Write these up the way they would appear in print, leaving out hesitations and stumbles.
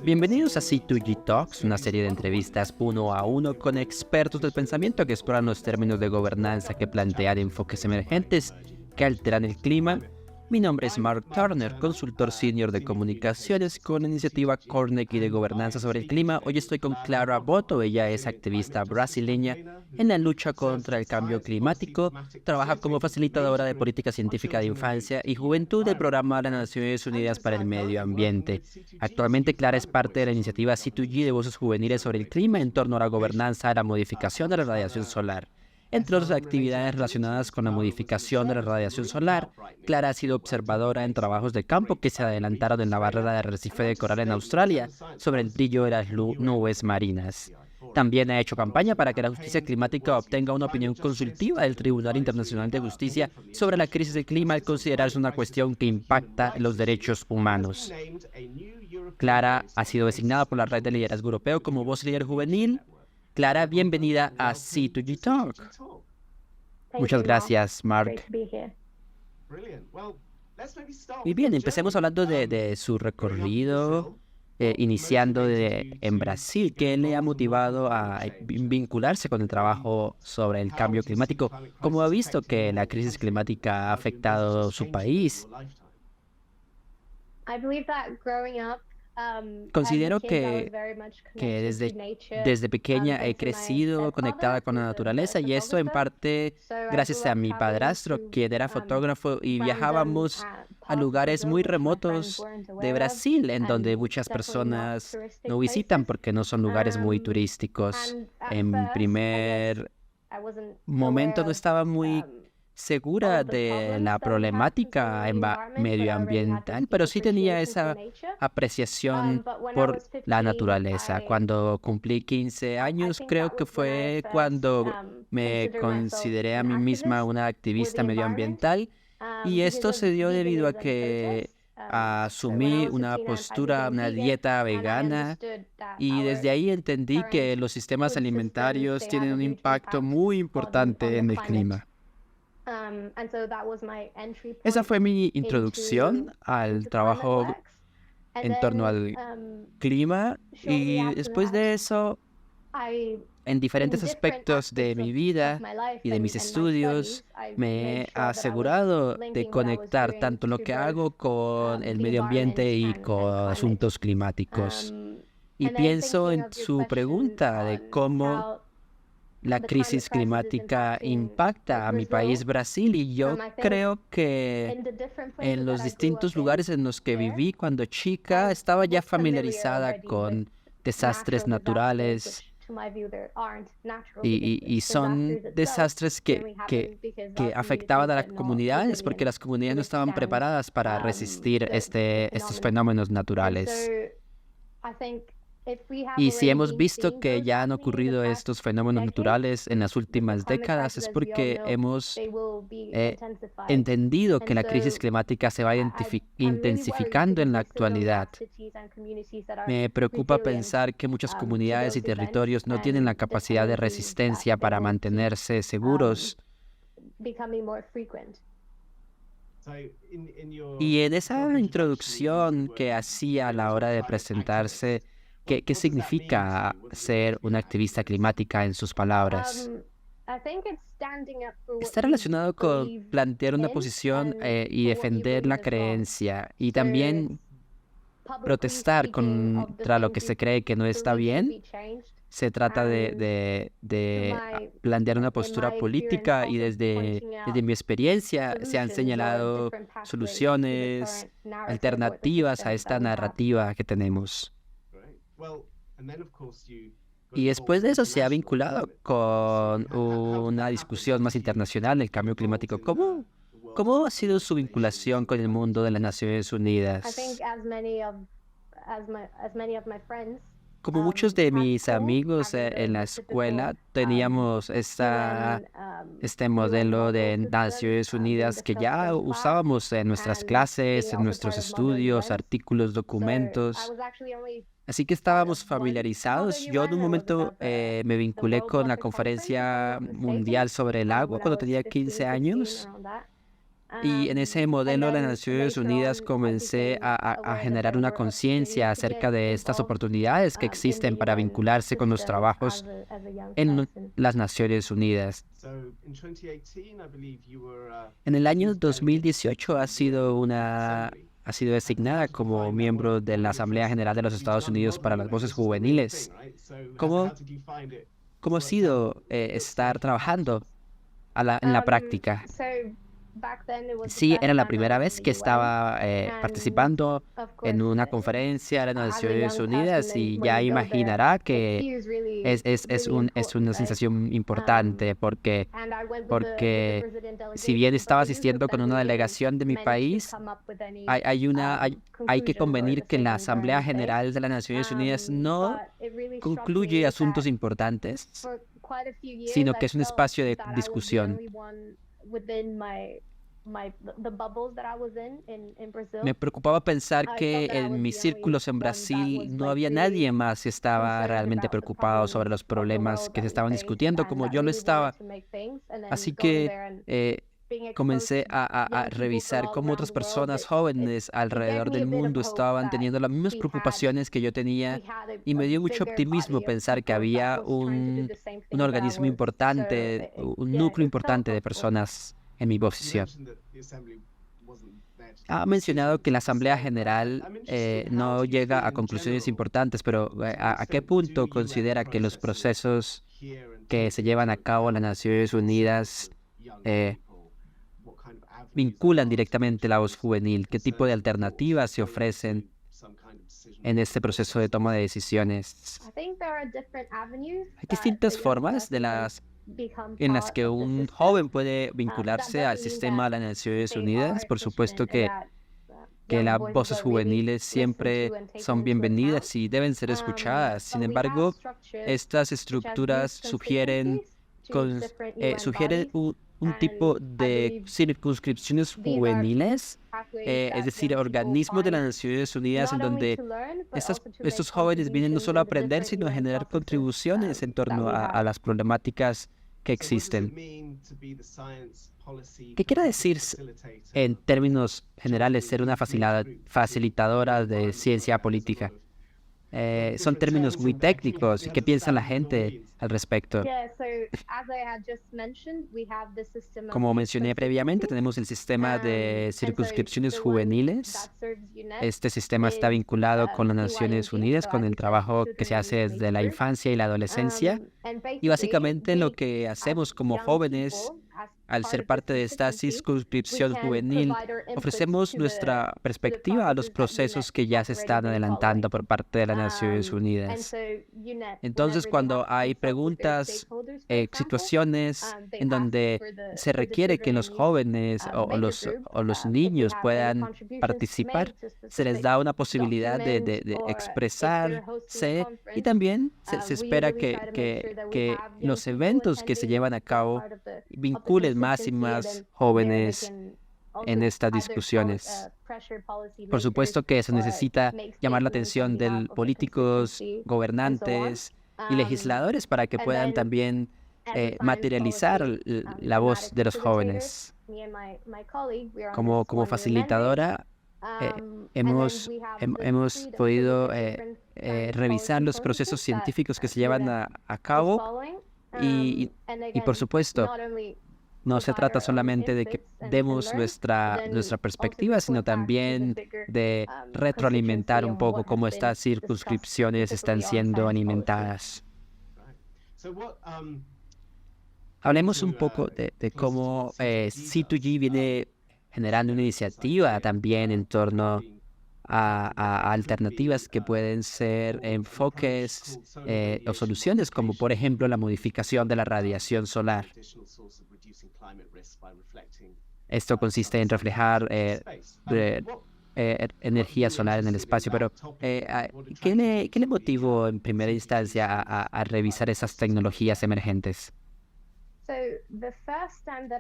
Bienvenidos a C2G Talks, una serie de entrevistas uno a uno con expertos del pensamiento que exploran los términos de gobernanza que plantean enfoques emergentes que alteran el clima. Mi nombre es Mark Turner, consultor senior de comunicaciones con la iniciativa Carnegie de gobernanza sobre el clima. Hoy estoy con Clara Boto, ella es activista brasileña en la lucha contra el cambio climático. Trabaja como facilitadora de política científica de infancia y juventud del programa de las Naciones Unidas para el Medio Ambiente. Actualmente, Clara es parte de la iniciativa C2G de voces juveniles sobre el clima en torno a la gobernanza de la modificación de la radiación solar. Entre otras actividades relacionadas con la modificación de la radiación solar, Clara ha sido observadora en trabajos de campo que se adelantaron en la barrera de arrecife de coral en Australia sobre el brillo de las nubes marinas. También ha hecho campaña para que la justicia climática obtenga una opinión consultiva del Tribunal Internacional de Justicia sobre la crisis del clima al considerarse una cuestión que impacta los derechos humanos. Clara ha sido designada por la Red de Liderazgo Europeo como voz líder juvenil. Clara, bienvenida a C2G Talk. Muchas gracias, Mark. Muy bien, empecemos hablando de su recorrido, iniciando en Brasil. ¿Qué le ha motivado a vincularse con el trabajo sobre el cambio climático? ¿Cómo ha visto que la crisis climática ha afectado su país? Considero que desde pequeña he crecido conectada con la naturaleza y esto en parte gracias a mi padrastro, quien era fotógrafo y viajábamos a lugares muy remotos de Brasil, en donde muchas personas no visitan porque no son lugares muy turísticos. En primer momento no estaba muy segura de la problemática medioambiental, pero sí tenía esa apreciación por la naturaleza. Cuando cumplí 15 años, creo que fue cuando me consideré a mí misma una activista medioambiental, y esto se dio debido a que asumí una postura, una dieta vegana, y desde ahí entendí que los sistemas alimentarios tienen un impacto muy importante en el clima. Esa fue mi introducción al trabajo en torno al clima, y después de eso, en diferentes aspectos de mi vida y de mis estudios, me he asegurado de conectar tanto lo que hago con el medio ambiente y con asuntos climáticos. Y pienso en su pregunta de cómo la crisis climática impacta a mi país, Brasil, y yo creo que en los distintos lugares en los que viví cuando chica estaba ya familiarizada con desastres naturales y son desastres que afectaban a las comunidades porque las comunidades no estaban preparadas para resistir estos fenómenos naturales. Y si hemos visto que ya han ocurrido estos fenómenos naturales en las últimas décadas, es porque hemos entendido que la crisis climática se va intensificando en la actualidad. Me preocupa pensar que muchas comunidades y territorios no tienen la capacidad de resistencia para mantenerse seguros. Y en esa introducción que hacía a la hora de presentarse, ¿qué significa ser una activista climática en sus palabras? Está relacionado con plantear una posición y defender la creencia, y también protestar contra lo que se cree que no está bien. Se trata de plantear una postura política, y desde mi experiencia se han señalado soluciones alternativas a esta narrativa que tenemos. Y después de eso se ha vinculado con una discusión más internacional del cambio climático. ¿Cómo ha sido su vinculación con el mundo de las Naciones Unidas? Como muchos de mis amigos en la escuela, teníamos este modelo de Naciones Unidas que ya usábamos en nuestras clases, en nuestros estudios, artículos, documentos. Así que estábamos familiarizados. Yo en un momento me vinculé con la Conferencia Mundial sobre el Agua cuando tenía 15 años. Y en ese modelo de las Naciones Unidas comencé a generar una conciencia acerca de estas oportunidades que existen para vincularse con los trabajos en las Naciones Unidas. En el año 2018 ha sido designada como miembro de la Asamblea General de los Estados Unidos para las Voces Juveniles. ¿Cómo, cómo ha sido estar trabajando en la práctica? Sí, era la primera vez que estaba participando en una conferencia de las Naciones Unidas y ya imaginará que es una sensación importante porque si bien estaba asistiendo con una delegación de mi país, hay que convenir que la Asamblea General de las Naciones Unidas no concluye asuntos importantes, sino que es un espacio de discusión. Me preocupaba pensar que en mis círculos en Brasil no había nadie más que estaba realmente preocupado sobre los problemas que se estaban discutiendo como yo lo estaba. Así que comencé a revisar cómo otras personas jóvenes alrededor del mundo estaban teniendo las mismas preocupaciones que yo tenía y me dio mucho optimismo pensar que había un organismo importante, un núcleo importante de personas en mi posición. Ha mencionado que la Asamblea General no llega a conclusiones importantes, pero ¿a qué punto considera que los procesos que se llevan a cabo en las Naciones Unidas vinculan directamente la voz juvenil? ¿Qué tipo de alternativas se ofrecen en este proceso de toma de decisiones? Hay distintas formas en las que un joven puede vincularse al sistema de las Naciones Unidas. Por supuesto que las voces juveniles siempre son bienvenidas y deben ser escuchadas. Sin embargo, estas estructuras sugieren un tipo de circunscripciones juveniles, es decir, organismos de las Naciones Unidas en donde estos jóvenes vienen no solo a aprender, sino a generar contribuciones en torno a las problemáticas que existen. ¿Qué quiere decir en términos generales ser una facilitadora de ciencia política? Son términos muy técnicos. ¿Qué piensa la gente al respecto? Como mencioné previamente, tenemos el sistema de circunscripciones juveniles. Este sistema está vinculado con las Naciones Unidas, con el trabajo que se hace desde la infancia y la adolescencia. Y básicamente lo que hacemos como jóvenes, al ser parte de esta circunscripción juvenil, ofrecemos nuestra perspectiva a los procesos que ya se están adelantando por parte de las Naciones Unidas. Entonces, cuando hay preguntas, situaciones en donde se requiere que los jóvenes o los niños puedan participar, se les da una posibilidad de expresarse y también se espera que los eventos que se llevan a cabo vinculen más y más jóvenes en estas discusiones. Por supuesto que se necesita llamar la atención de políticos, gobernantes y legisladores para que puedan también materializar la voz de los jóvenes. Como facilitadora, hemos podido revisar los procesos científicos que se llevan a cabo y por supuesto, no se trata solamente de que demos nuestra perspectiva, sino también de retroalimentar un poco cómo estas circunscripciones están siendo alimentadas. Hablemos un poco de cómo C2G viene generando una iniciativa también en torno a alternativas que pueden ser enfoques o soluciones, como por ejemplo la modificación de la radiación solar. Esto consiste en reflejar energía solar en el espacio, pero ¿qué le motivó en primera instancia a revisar esas tecnologías emergentes?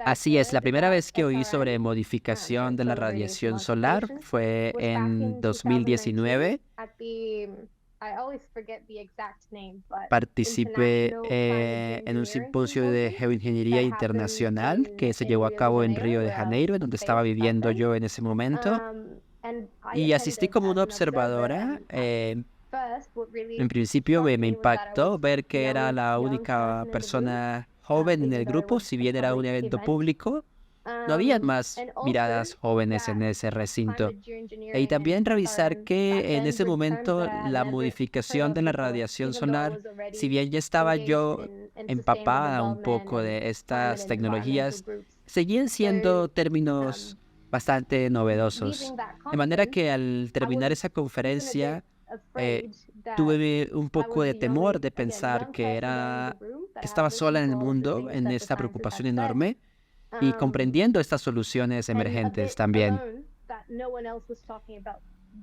Así es, la primera vez que oí sobre modificación de la radiación solar fue en 2019 Participé en un simposio de geoingeniería internacional que se llevó a cabo en Río de Janeiro, en donde estaba viviendo yo en ese momento, y asistí como una observadora. En principio me impactó ver que era la única persona joven en el grupo, si bien era un evento público. No habían más miradas jóvenes en ese recinto. Y también revisar que en ese momento la modificación de la radiación solar, si bien ya estaba yo empapada un poco de estas tecnologías, seguían siendo términos bastante novedosos. De manera que al terminar esa conferencia, tuve un poco de temor de pensar que estaba sola en el mundo en esta preocupación enorme y comprendiendo estas soluciones emergentes también.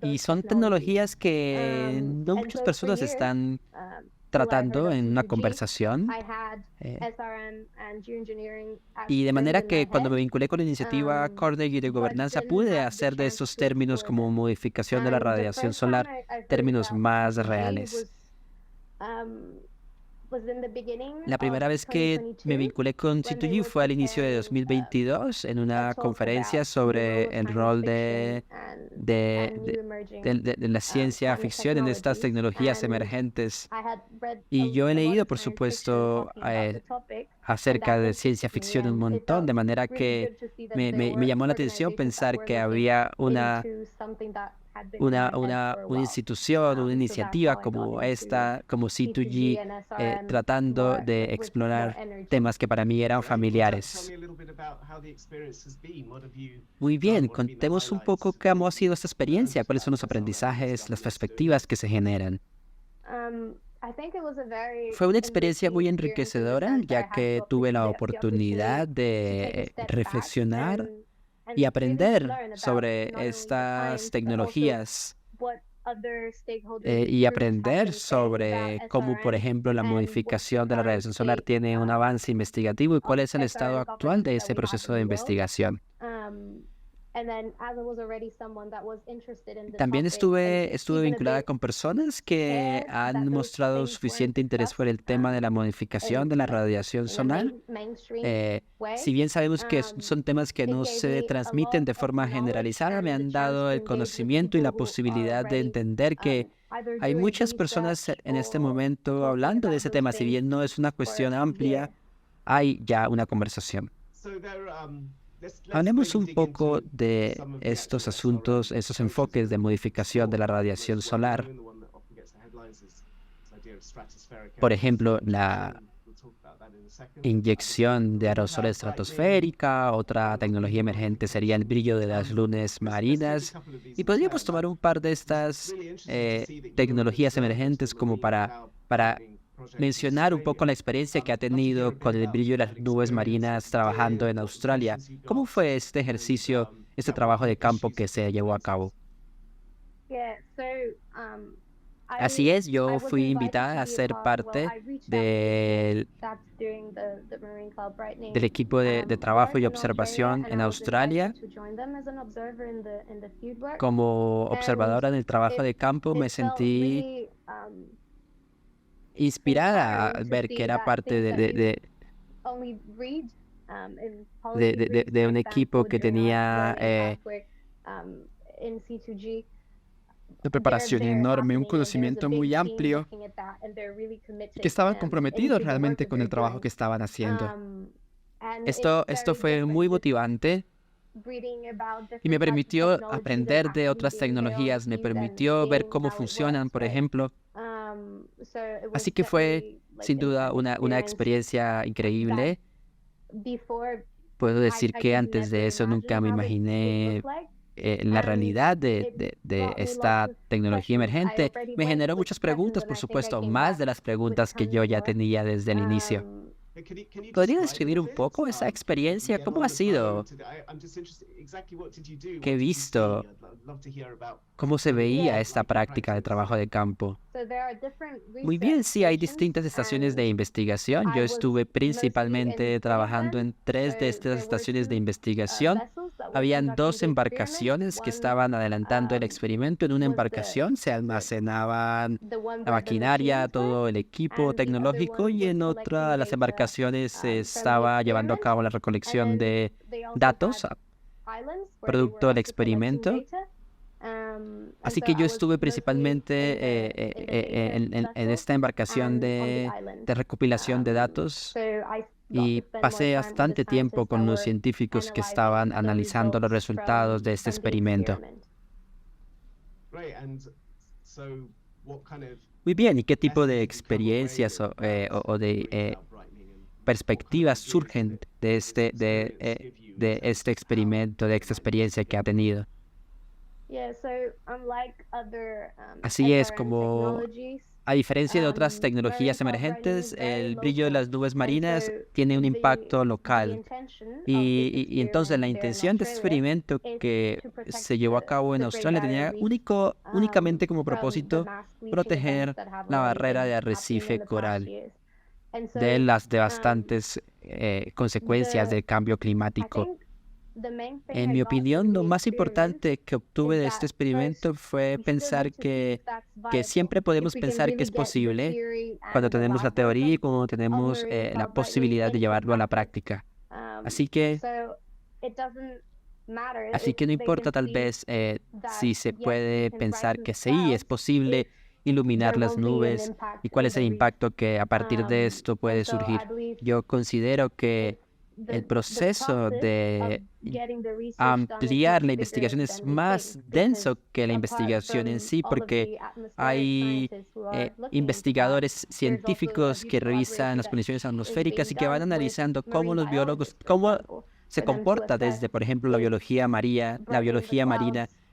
Y son tecnologías que no muchas personas están tratando en una conversación. eh, y de manera que cuando me vinculé con la iniciativa Carnegie de gobernanza, pude hacer de esos términos como modificación de la radiación solar términos más reales. La primera vez que me vinculé con C2G fue al inicio de 2022 en una conferencia sobre el rol de la ciencia ficción en estas tecnologías emergentes. Y yo he leído, por supuesto, acerca de ciencia ficción un montón, de manera que me llamó la atención pensar que había una institución, una iniciativa como esta, como C2G, tratando de explorar temas que para mí eran familiares. Muy bien, contemos un poco cómo ha sido esta experiencia, cuáles son los aprendizajes, las perspectivas que se generan. Fue una experiencia muy enriquecedora, ya que tuve la oportunidad de reflexionar y aprender sobre estas tecnologías y aprender sobre cómo, por ejemplo, la modificación de la radiación solar tiene un avance investigativo y cuál es el estado actual de ese proceso de investigación. También estuve vinculada con personas que han mostrado suficiente interés por el tema de la modificación de la radiación solar. Si bien sabemos que son temas que no se transmiten de forma generalizada, me han dado el conocimiento y la posibilidad de entender que hay muchas personas en este momento hablando de ese tema. Si bien no es una cuestión amplia, hay ya una conversación. Hablemos un poco de estos asuntos, estos enfoques de modificación de la radiación solar. Por ejemplo, la inyección de aerosol estratosférica. Otra tecnología emergente sería el brillo de las lunas marinas. Y podríamos tomar un par de estas tecnologías emergentes como para mencionar un poco la experiencia que ha tenido con el brillo de las nubes marinas trabajando en Australia. ¿Cómo fue este ejercicio, este trabajo de campo que se llevó a cabo? Así es, yo fui invitada a ser parte del equipo de trabajo y observación en Australia. Como observadora en el trabajo de campo me sentí inspirada al ver que era parte de un equipo que tenía una preparación enorme, un conocimiento muy amplio, que estaban comprometidos realmente con el trabajo que estaban haciendo. Esto fue muy motivante y me permitió aprender de otras tecnologías, me permitió ver cómo funcionan, por ejemplo. Así que fue sin duda una experiencia increíble. Puedo decir que antes de eso nunca me imaginé la realidad de esta tecnología emergente. Me generó muchas preguntas, por supuesto, más de las preguntas que yo ya tenía desde el inicio. ¿Podría describir un poco esa experiencia? ¿Cómo ha sido? ¿Qué he visto? ¿Cómo se veía esta práctica de trabajo de campo? Muy bien, sí, hay distintas estaciones de investigación. Yo estuve principalmente trabajando en 3 de estas estaciones de investigación. Habían 2 embarcaciones que estaban adelantando el experimento. En una embarcación se almacenaban la maquinaria, todo el equipo tecnológico, y en otra de las embarcaciones se estaba llevando a cabo la recolección de datos, producto del experimento. Así que yo estuve principalmente en esta embarcación de recopilación de datos y pasé bastante tiempo con los científicos que estaban analizando los resultados de este experimento. Muy bien, ¿y qué tipo de experiencias o de perspectivas surgen de este experimento, de esta experiencia que ha tenido? Así es, como a diferencia de otras tecnologías emergentes, el brillo de las nubes marinas tiene un impacto local. Y entonces la intención de este experimento que se llevó a cabo en Australia tenía únicamente como propósito proteger la barrera de arrecife coral de las devastantes consecuencias del cambio climático. En mi opinión, lo más importante que obtuve de este experimento fue pensar que siempre podemos pensar que es posible cuando tenemos la teoría y cuando tenemos la posibilidad de llevarlo a la práctica. Así que, así que no importa tal vez si se puede pensar que sí es posible iluminar las nubes y cuál es el impacto que a partir de esto puede surgir. Yo considero que el proceso de ampliar la investigación es más denso que la investigación en sí, porque hay investigadores científicos que revisan las condiciones atmosféricas y que van analizando cómo los biólogos, cómo se comporta desde, por ejemplo, la biología marina,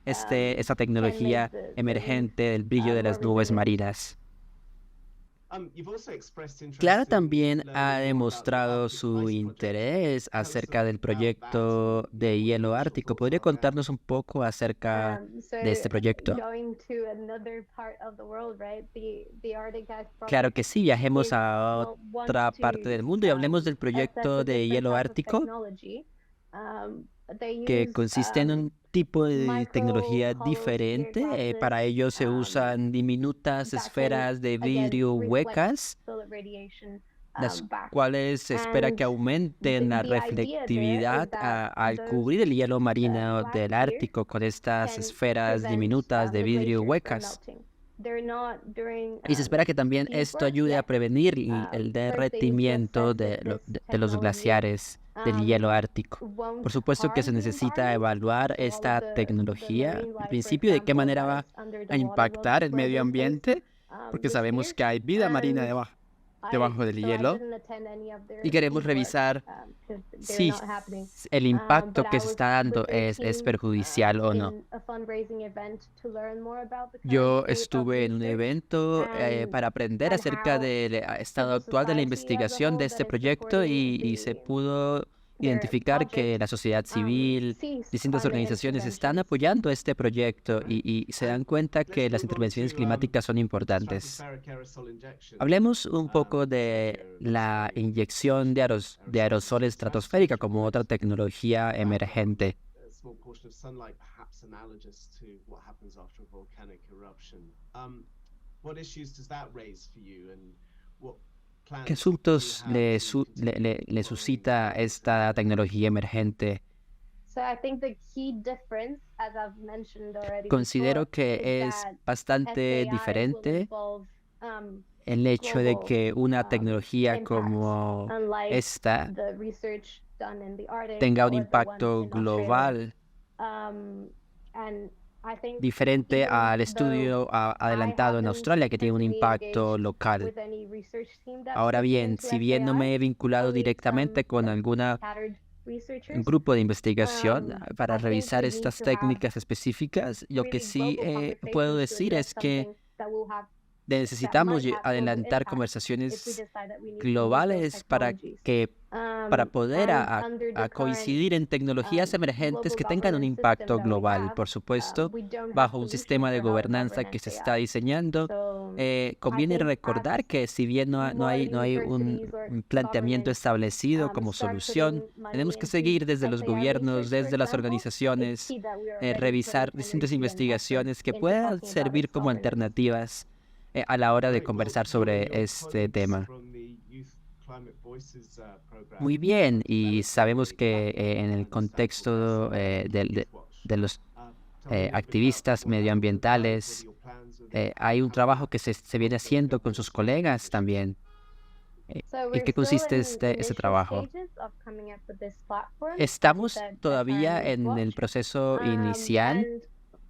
esta tecnología emergente del brillo de las nubes marinas. Clara también ha demostrado su interés acerca del proyecto de hielo ártico. ¿Podría contarnos un poco acerca de este proyecto? Claro que sí, viajemos a otra parte del mundo y hablemos del proyecto de hielo ártico, que consiste en un tipo de tecnología diferente. Para ello se usan diminutas esferas de vidrio huecas, las cuales se espera que aumenten la reflectividad al cubrir el hielo marino del Ártico con estas esferas diminutas de vidrio huecas. Y se espera que también esto ayude a prevenir el derretimiento de los glaciares del hielo ártico. Por supuesto que se necesita evaluar esta tecnología, al principio, de qué manera va a impactar el medio ambiente, porque sabemos que hay vida marina debajo del hielo, y queremos revisar si el impacto que se está dando es perjudicial o no. Yo estuve en un evento para aprender acerca del estado actual de la investigación de este proyecto y se pudo identificar que la sociedad civil, distintas organizaciones están apoyando este proyecto y se dan cuenta que las intervenciones climáticas son importantes. Hablemos un poco de la inyección de aerosol estratosférica como otra tecnología emergente. ¿Qué asuntos le suscita esta tecnología emergente? Considero que es bastante diferente el hecho de que una tecnología como esta tenga un impacto global diferente al estudio adelantado en Australia, que tiene un impacto local. Ahora bien, si bien no me he vinculado directamente con algún grupo de investigación para revisar estas técnicas específicas, lo que sí puedo decir es que necesitamos adelantar conversaciones globales para poder a coincidir en tecnologías emergentes que tengan un impacto global, por supuesto, bajo un sistema de gobernanza que se está diseñando. Conviene recordar que si bien no hay un planteamiento establecido como solución, tenemos que seguir desde los gobiernos, desde las organizaciones, revisar distintas investigaciones que puedan servir como alternativas a la hora de conversar sobre este tema. Muy bien, y sabemos que en el contexto de los activistas medioambientales, hay un trabajo que se viene haciendo con sus colegas también. ¿En qué consiste ese trabajo? Estamos todavía en el proceso inicial.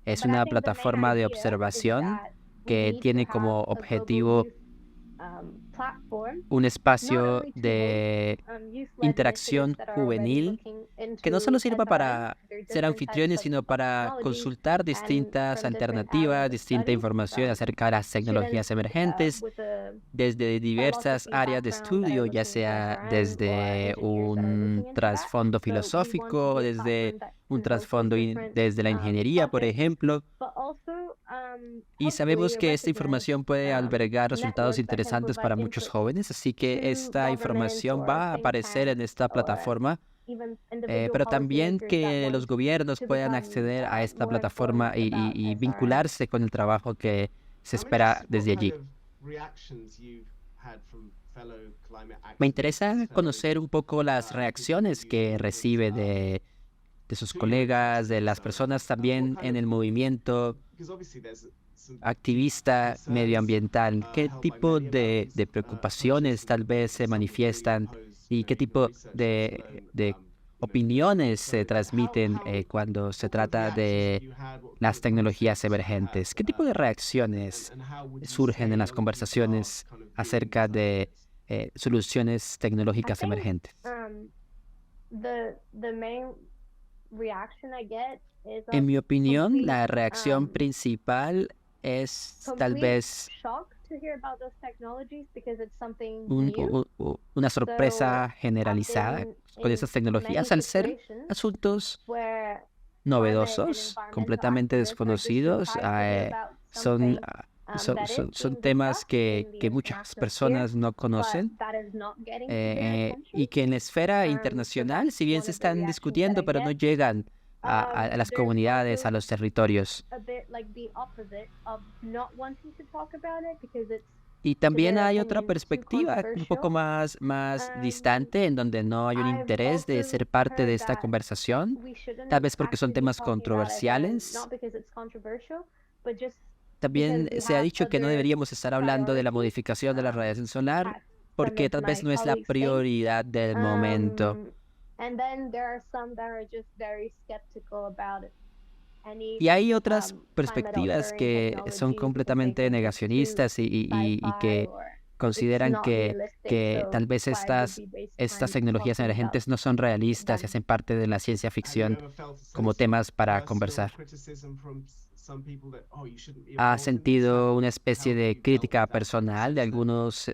Es una plataforma de observación que tiene como objetivo un espacio de interacción juvenil que no solo sirva para ser anfitriones, sino para consultar distintas alternativas, distinta información acerca de las tecnologías emergentes, desde diversas áreas de estudio, ya sea desde un trasfondo filosófico, desde un trasfondo desde la ingeniería, por ejemplo. Y sabemos que esta información puede albergar resultados interesantes para muchos jóvenes, así que esta información va a aparecer en esta plataforma, pero también que los gobiernos puedan acceder a esta plataforma y vincularse con el trabajo que se espera desde allí. Me interesa conocer un poco las reacciones que recibe de sus colegas, de las personas también en el movimiento activista medioambiental. ¿Qué tipo de preocupaciones tal vez se manifiestan y qué tipo de opiniones se transmiten cuando se trata de las tecnologías emergentes? ¿Qué tipo de reacciones surgen en las conversaciones acerca de soluciones tecnológicas emergentes? En mi opinión, la reacción principal es tal vez una sorpresa generalizada con esas tecnologías al ser asuntos novedosos, completamente desconocidos. Son, son temas que muchas personas no conocen y que en la esfera internacional, si bien se están discutiendo, pero no llegan a las comunidades, a los territorios. Y también hay otra perspectiva un poco más distante, en donde no hay un interés de ser parte de esta conversación, tal vez porque son temas controversiales. También se ha dicho que no deberíamos estar hablando de la modificación de la radiación solar, porque tal vez no es la prioridad del momento. Y hay otras perspectivas que son completamente negacionistas y que consideran que tal vez estas tecnologías emergentes no son realistas y hacen parte de la ciencia ficción como temas para conversar. ¿Ha sentido una especie de crítica personal de algunos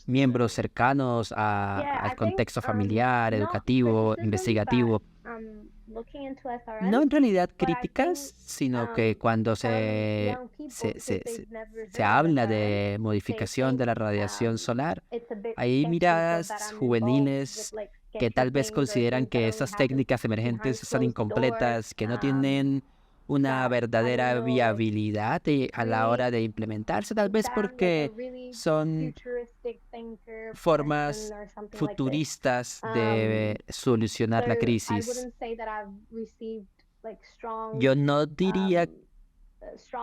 miembros cercanos al contexto familiar, educativo, investigativo? No en realidad críticas, sino que cuando se habla de modificación de la radiación solar, hay miradas juveniles que tal vez consideran que estas técnicas emergentes son incompletas, que no tienen una verdadera viabilidad a la hora de implementarse, tal vez porque son formas futuristas de solucionar la crisis. Yo no diría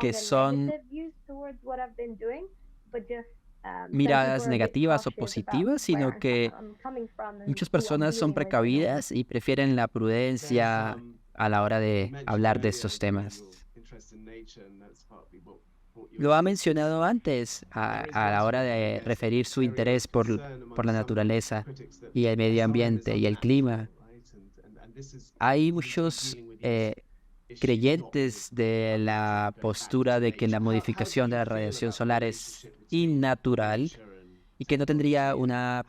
que son miradas negativas o positivas, sino que muchas personas son precavidas y prefieren la prudencia a la hora de hablar de estos temas. Lo ha mencionado antes a la hora de referir su interés por la naturaleza y el medio ambiente y el clima. Hay muchos creyentes de la postura de que la modificación de la radiación solar es innatural y que no tendría una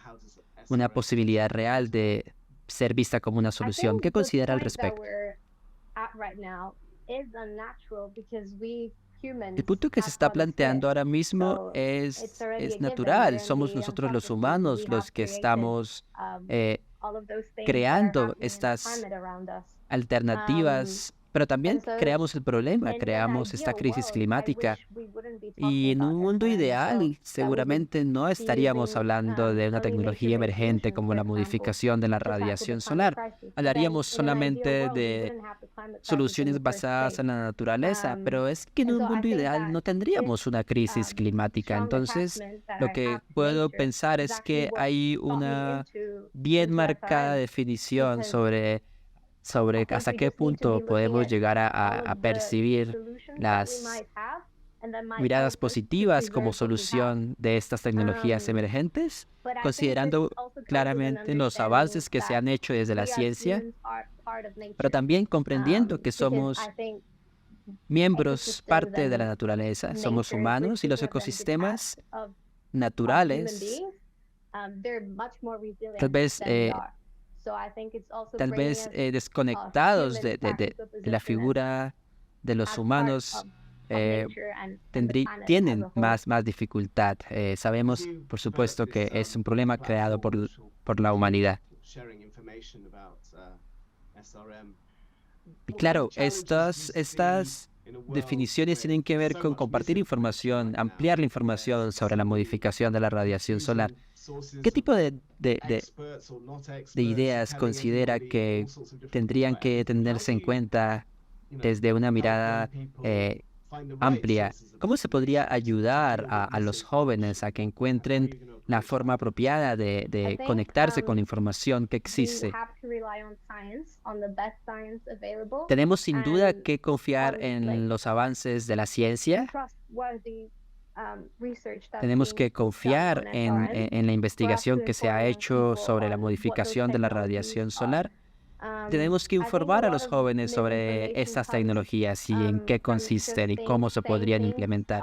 posibilidad real de ser vista como una solución. ¿Qué considera al respecto? El punto que se está planteando ahora mismo es natural. Somos nosotros los humanos los que estamos eh, creando estas alternativas, pero también creamos el problema, creamos esta crisis climática. Y en un mundo ideal, seguramente no estaríamos hablando de una tecnología emergente como la modificación de la radiación solar. Hablaríamos solamente de soluciones basadas en la naturaleza, pero es que en un mundo ideal no tendríamos una crisis climática. Entonces, lo que puedo pensar es que hay una bien marcada definición sobre hasta qué punto podemos llegar a percibir las miradas positivas como solución de estas tecnologías emergentes, considerando claramente los avances que se han hecho desde la ciencia, pero también comprendiendo que somos miembros, parte de la naturaleza, somos humanos y los ecosistemas naturales, tal vez desconectados de la figura de los humanos, tienen más dificultad. Sabemos, por supuesto, que es un problema creado por la humanidad. Y claro, estas definiciones tienen que ver con compartir información, ampliar la información sobre la modificación de la radiación solar. ¿Qué tipo de ideas considera que tendrían que tenerse en cuenta desde una mirada amplia? ¿Cómo se podría ayudar a los jóvenes a que encuentren la forma apropiada de conectarse con la información que existe? Tenemos sin duda que confiar en los avances de la ciencia. Tenemos que confiar en la investigación que se ha hecho sobre la modificación de la radiación solar. Tenemos que informar a los jóvenes sobre estas tecnologías y en qué consisten y cómo se podrían implementar.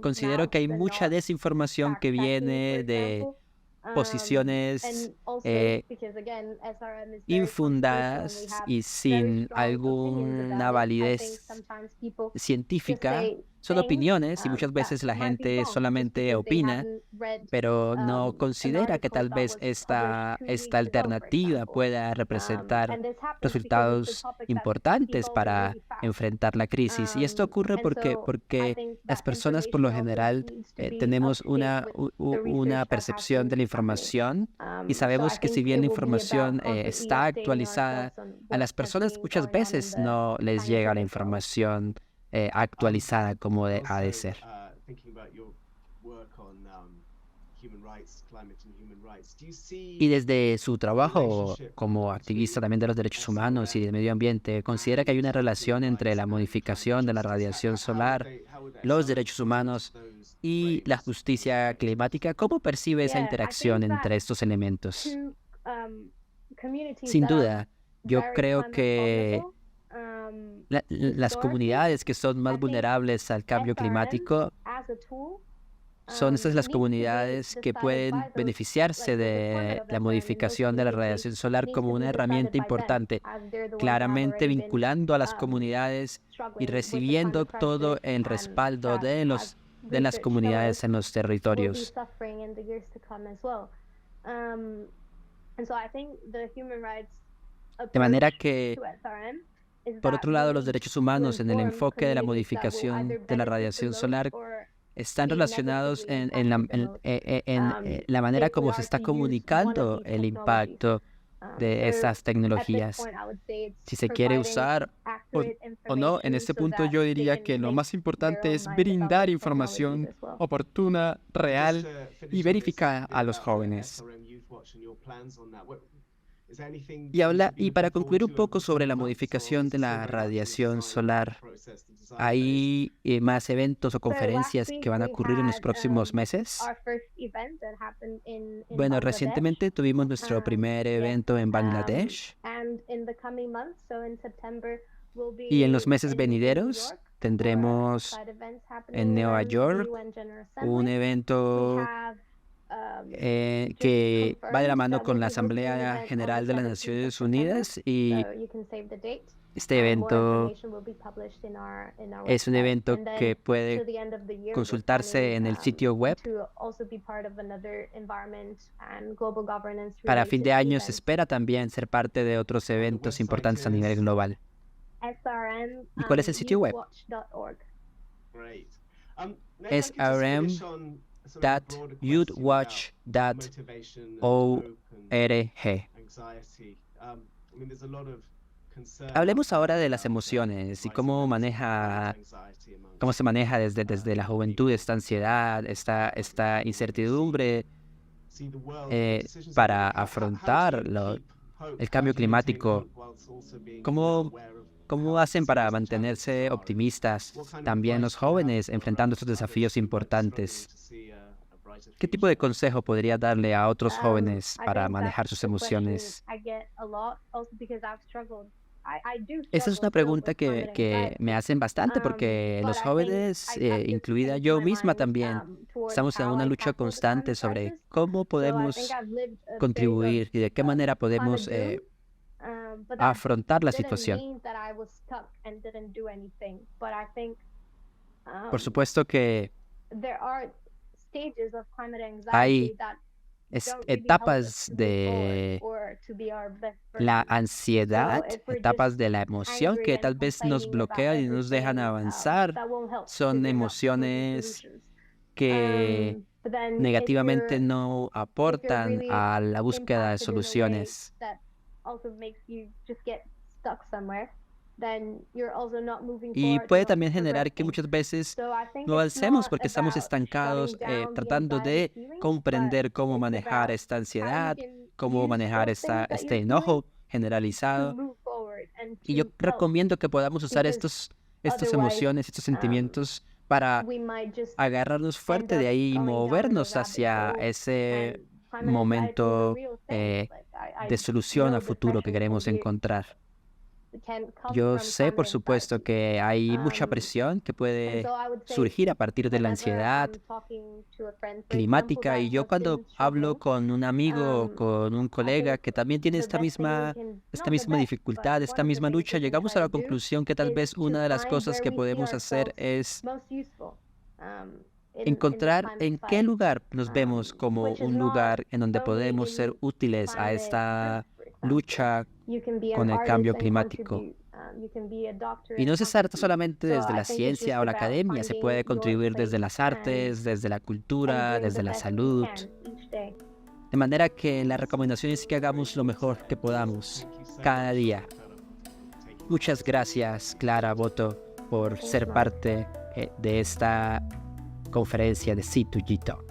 Considero que hay mucha desinformación que viene de posiciones infundadas y sin alguna validez científica. Son opiniones y muchas veces la gente solamente opina, pero no considera que tal vez esta alternativa pueda representar resultados importantes para enfrentar la crisis. Y esto ocurre porque las personas por lo general tenemos una percepción de la información y sabemos que si bien la información está actualizada, a las personas muchas veces no les llega la información actualizada como ha de ser. Y desde su trabajo como activista también de los derechos humanos y del medio ambiente, ¿considera que hay una relación entre la modificación de la radiación solar, los derechos humanos y la justicia climática? ¿Cómo percibe esa interacción entre estos elementos? Sin duda, yo creo que las comunidades que son más vulnerables al cambio climático son estas las comunidades que pueden beneficiarse de la modificación de la radiación solar como una herramienta importante, claramente vinculando a las comunidades y recibiendo todo el respaldo de las comunidades en los territorios. De manera que, por otro lado, los derechos humanos en el enfoque de la modificación de la radiación solar están relacionados en la manera como se está comunicando el impacto de estas tecnologías. Si se quiere usar o no, en este punto yo diría que lo más importante es brindar información oportuna, real y verificada a los jóvenes. Y para concluir un poco sobre la modificación de la radiación solar, ¿hay más eventos o So last conferencias week que van a we ocurrir en los had próximos meses? our first event that happened in Bueno, Bangladesh. recientemente tuvimos nuestro primer Yes. evento en Bangladesh And in the coming months, so in September, we'll y en los be meses in New venideros York for tendremos side events en happening Nueva around the York UN General un Assembly. We evento have just que va de la confirmed mano that con we'll la be hosting an Asamblea event on the General de las 17th of Naciones September. Unidas y So you can save the date. este More evento information will be published in our es un website. evento And then que puede to the end of the year, we're consultarse planning en el sitio web. to also be part of another environment and global governance Para fin related de año se event. espera también ser parte de otros eventos importantes a nivel global. SRM ¿Y cuál es el sitio web? youthwatch.org. Es rm.youthwatch.org. Hablemos ahora de las emociones y cómo se maneja desde la juventud esta ansiedad, esta incertidumbre para afrontar el cambio climático. ¿Cómo hacen para mantenerse optimistas también los jóvenes enfrentando estos desafíos importantes? ¿Qué tipo de consejo podría darle a otros jóvenes para manejar sus emociones? Esa es una pregunta que me hacen bastante porque los jóvenes, incluida yo misma también, estamos en una lucha constante sobre cómo podemos contribuir y de qué manera podemos afrontar la situación. Por supuesto que hay etapas de la ansiedad, etapas de la emoción que tal vez nos bloquean y no nos dejan avanzar. Son emociones que negativamente no aportan a la búsqueda de soluciones. Y puede también generar que muchas veces no avancemos porque estamos estancados tratando de comprender cómo manejar esta ansiedad, cómo manejar este enojo generalizado. Y yo recomiendo que podamos usar estas emociones, estos sentimientos para agarrarnos fuerte de ahí y movernos hacia ese momento de solución a futuro que queremos encontrar. Yo sé, por supuesto, que hay mucha presión que puede surgir a partir de la ansiedad climática y yo cuando hablo con un amigo o con un colega que también tiene esta misma dificultad, esta misma lucha, llegamos a la conclusión que tal vez una de las cosas que podemos hacer es encontrar en qué lugar nos vemos como un lugar en donde podemos ser útiles a esta lucha con el cambio climático. Y no se trata solamente desde la ciencia o la academia, se puede contribuir desde las artes, desde la cultura, desde la salud. De manera que la recomendación es que hagamos lo mejor que podamos cada día. Muchas gracias, Clara Boto, por ser parte de esta conferencia de C2G Talk.